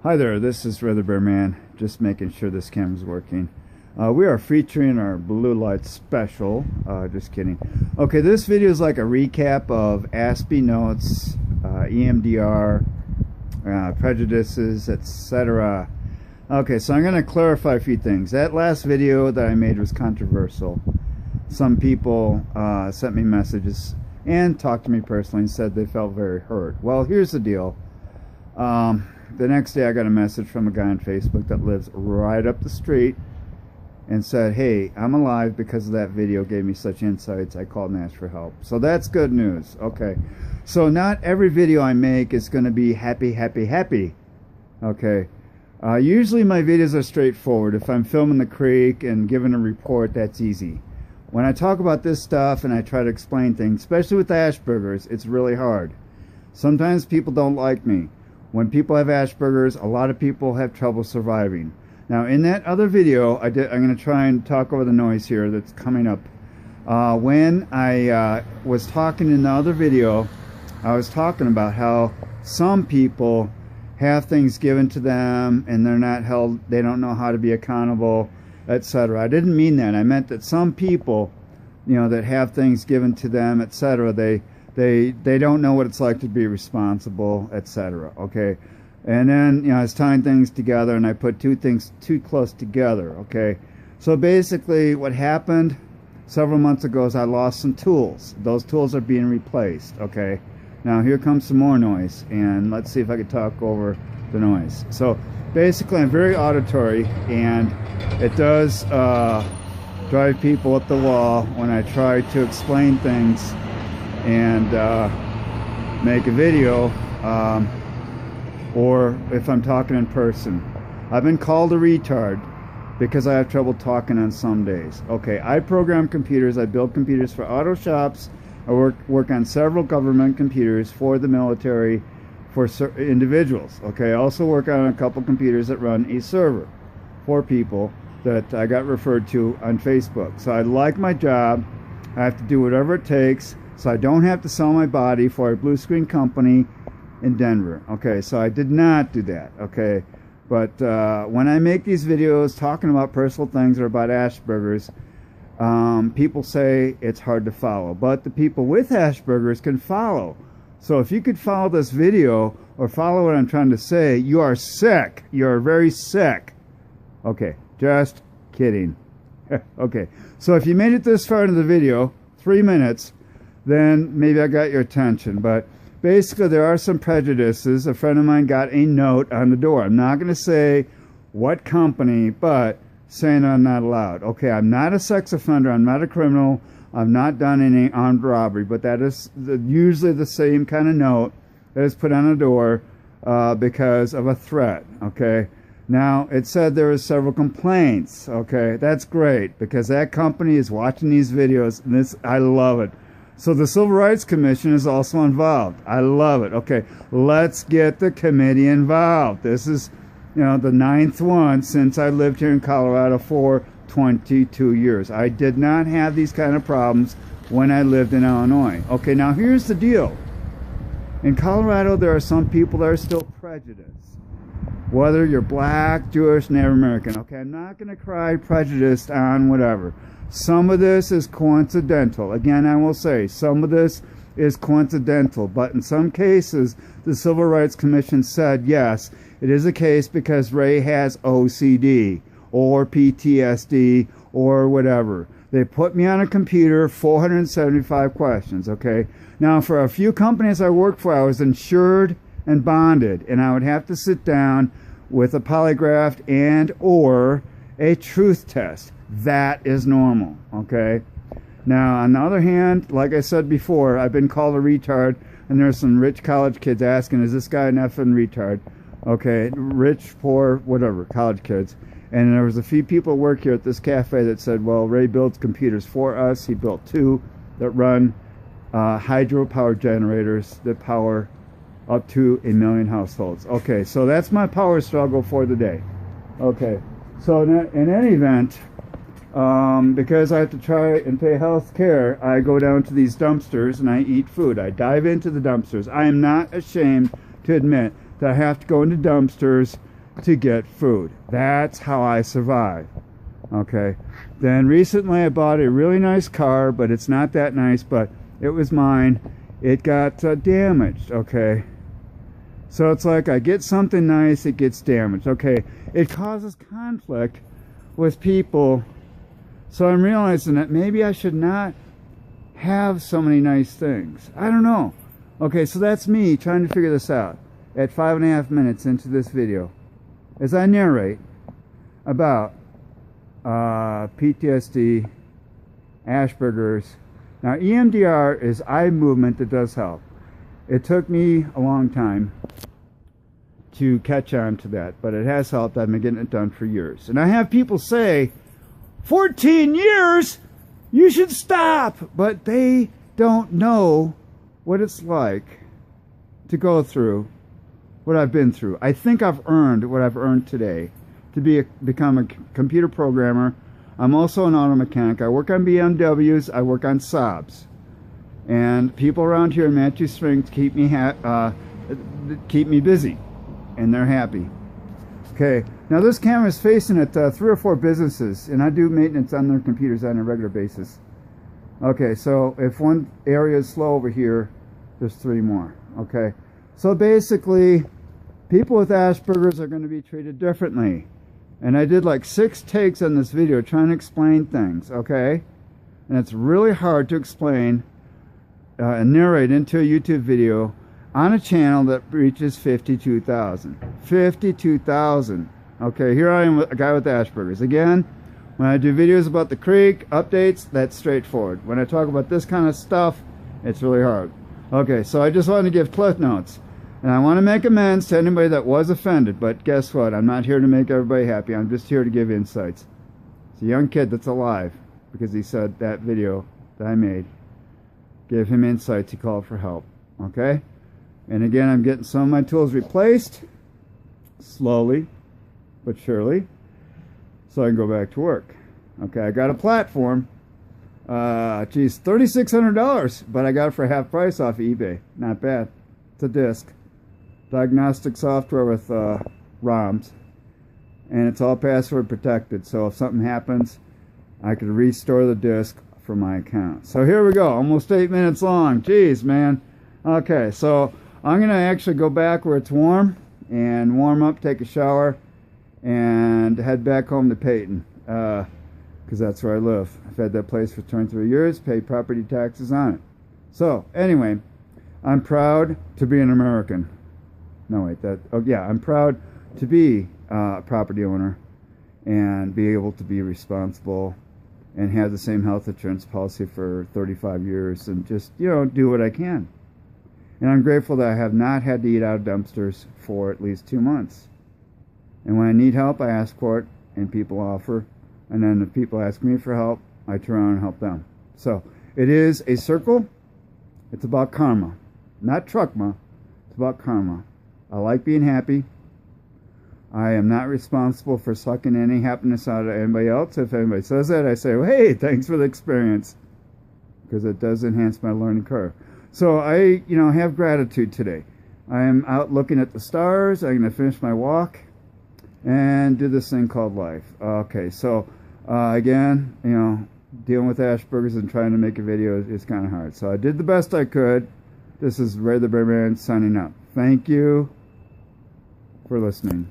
Hi there, this is Rather Bear Man, just making sure this camera's working. We are featuring our blue light special, just kidding. Okay, this video is like a recap of Aspie notes, EMDR, prejudices, etc. Okay, so I'm going to clarify a few things. That last video that I made was controversial. Some people sent me messages and talked to me personally and said they felt very hurt. Well, here's the deal. The next day I got a message from a guy on Facebook that lives right up the street and said, hey, I'm alive because of that video, gave me such insights, I called and asked for help. So that's good news. Okay, so not every video I make is going to be happy. Okay, usually my videos are straightforward. If I'm filming the creek and giving a report, that's easy. When I talk about this stuff and I try to explain things, especially with Asperger's, it's really hard. Sometimes people don't like me. When people have Asperger's, a lot of people have trouble surviving. Now, in that other video, I'm going to try and talk over the noise here that's coming up. When I was talking in the other video, I was talking about how some people have things given to them and they're not held, they don't know how to be accountable, etc. I didn't mean that. I meant that some people, you know, that have things given to them, etc., they don't know what it's like to be responsible, etc. Okay, and then, you know, I was tying things together and I put two things too close together. Okay, so basically what happened several months ago is I lost some tools. Those tools are being replaced. Okay, now here comes some more noise, and let's see if I can talk over the noise. So basically I'm very auditory, and it does drive people up the wall when I try to explain things and make a video, or if I'm talking in person. I've been called a retard because I have trouble talking on some days. Okay, I program computers, I build computers for auto shops, I work on several government computers for the military, for individuals. Okay, I also work on a couple computers that run a server for people that I got referred to on Facebook. So I like my job. I have to do whatever it takes, so I don't have to sell my body for a blue screen company in Denver. Okay, so I did not do that. Okay, but when I make these videos talking about personal things or about Asperger's, people say it's hard to follow, but the people with Asperger's can follow. So if you could follow this video or follow what I'm trying to say, you are sick. You are very sick. Okay, just kidding. Okay, so if you made it this far into the video, 3 minutes, then maybe I got your attention. But basically there are some prejudices. A friend of mine got a note on the door. I'm not going to say what company, but saying I'm not allowed. Okay, I'm not a sex offender. I'm not a criminal. I've not done any armed robbery, but that is usually the same kind of note that is put on a door because of a threat. Okay, now it said there was several complaints. Okay, that's great because that company is watching these videos, and this, I love it. So the Civil Rights Commission is also involved. I love it. Okay, let's get the committee involved. This is, you know, the 9th one since I lived here in Colorado for 22 years. I did not have these kind of problems when I lived in Illinois. Okay, now here's the deal. In Colorado, there are some people that are still prejudiced. Whether you're black, Jewish, Native American. Okay, I'm not going to cry prejudiced on whatever. Some of this is coincidental. Again, I will say, some of this is coincidental. But in some cases, the Civil Rights Commission said, yes, it is a case because Ray has OCD or PTSD or whatever. They put me on a computer, 475 questions, okay? Now, for a few companies I worked for, I was insured and bonded, and I would have to sit down with a polygraph and or a truth test. That is normal, okay? Now, on the other hand, like I said before, I've been called a retard, and there's some rich college kids asking, is this guy an effing retard? Okay, rich, poor, whatever, college kids. And there was a few people who work here at this cafe that said, well, Ray builds computers for us. He built 2 that run hydropower generators that power up to 1 million households. Okay, so that's my power struggle for the day. Okay, so in any event, because I have to try and pay health care, I go down to these dumpsters and I eat food. I dive into the dumpsters. I am not ashamed to admit that I have to go into dumpsters to get food. That's how I survive. Okay. Then recently I bought a really nice car, but it's not that nice, but it was mine. It got damaged. Okay. So it's like I get something nice, it gets damaged. Okay. It causes conflict with people. So I'm realizing that maybe I should not have so many nice things. I don't know. Okay, so that's me trying to figure this out at 5.5 minutes into this video as I narrate about PTSD, Asperger's. Now, EMDR is eye movement that does help. It took me a long time to catch on to that, but it has helped. I've been getting it done for years. And I have people say, 14 years? You should stop! But they don't know what it's like to go through what I've been through. I think I've earned what I've earned today to become a computer programmer. I'm also an auto mechanic. I work on BMWs. I work on Saabs. And people around here in Matthew Springs keep me busy, and they're happy. Okay, now this camera is facing at 3 or 4 businesses, and I do maintenance on their computers on a regular basis. Okay, so if one area is slow over here, there's 3 more. Okay, so basically, people with Asperger's are going to be treated differently. And I did like 6 takes on this video trying to explain things, okay? And it's really hard to explain and narrate into a YouTube video on a channel that reaches 52,000. 52,000. Okay, here I am, a guy with Asperger's. Again, when I do videos about the creek, updates, that's straightforward. When I talk about this kind of stuff, it's really hard. Okay, so I just wanted to give cliff notes. And I want to make amends to anybody that was offended, but guess what? I'm not here to make everybody happy. I'm just here to give insights. It's a young kid that's alive because he said that video that I made gave him insights. He called for help. Okay? And again, I'm getting some of my tools replaced slowly but surely so I can go back to work. Okay, I got a platform. Geez, $3,600, but I got it for half price off of eBay. Not bad. It's a disc. Diagnostic software with ROMs, and it's all password protected, so if something happens I could restore the disk from my account. So here we go, almost 8 minutes long. Jeez, man. Okay, so I'm gonna actually go back where it's warm and warm up, take a shower, and head back home to Peyton, because that's where I live. I've had that place for 23 years, pay property taxes on it. So anyway, I'm proud to be an American. No, wait, I'm proud to be a property owner and be able to be responsible and have the same health insurance policy for 35 years and just, you know, do what I can. And I'm grateful that I have not had to eat out of dumpsters for at least 2 months. And when I need help, I ask for it, and people offer. And then if people ask me for help, I turn around and help them. So it is a circle. It's about karma. Not truckma. It's about karma. I like being happy. I am not responsible for sucking any happiness out of anybody else. If anybody says that, I say, well, hey, thanks for the experience, because it does enhance my learning curve. So I, have gratitude today. I am out looking at the stars. I'm going to finish my walk and do this thing called life. Okay, so again, dealing with Asperger's and trying to make a video is kind of hard. So I did the best I could. This is Ray the Bear Man signing out. Thank you for listening.